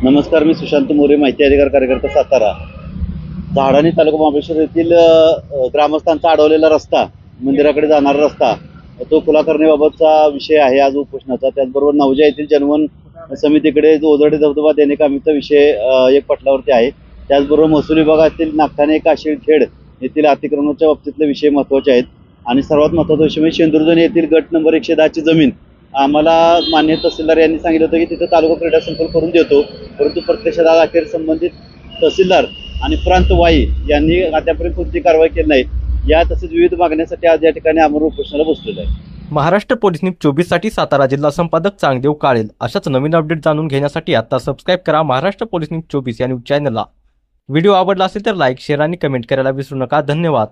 नमस्कार, मी सुशांत मोरे, माहिती अधिकार कार्यकर्ता, सातारा. झाडाणी तालुका महाबळेश्वर येथील ग्रामस्थांचा अडवलेला रस्ता, मंदिराकडे जाणारा रस्ता, तो खुला करण्याबाबतचा विषय आहे आज उपोषणाचा. त्याचबरोबर नवजा येथील जनवन समितीकडे जो ओझरडे धबधबा देणेकामीचा विषय एक पटलावरती आहे. त्याचबरोबर महसूल विभागातील नागठाणे काशीळखेड येथील अतिक्रमणाच्या बाबतीतले विषय महत्त्वाचे आहेत. आणि सर्वात महत्त्वाचा विषय म्हणजे शेंदुर्जन येथील गट नंबर 110ची जमीन आम्हाला मान्य तहसीलदार यांनी सांगितलं होतं की तिथं तालुका क्रीडा संकुल करून देतो, परंतु प्रत्यक्षात आज अखेर संबंधित तहसीलदार आणि प्रांत वाई यांनी आतापर्यंत कोणती कारवाई केली नाही. या तसेच विविध मागण्यासाठी आज या ठिकाणी आम्ही उपोषणाला बसलेलो आहे. महाराष्ट्र पोलीस न्यूज 24 साठी सातारा जिल्हा संपादक चांगदेव काळेल. अशाच नवीन अपडेट जाणून घेण्यासाठी आता सबस्क्राईब करा महाराष्ट्र पोलीस न्यूज 24 या न्यूज चॅनलला. व्हिडिओ आवडला असेल तर लाईक, शेअर आणि कमेंट करायला विसरू नका. धन्यवाद.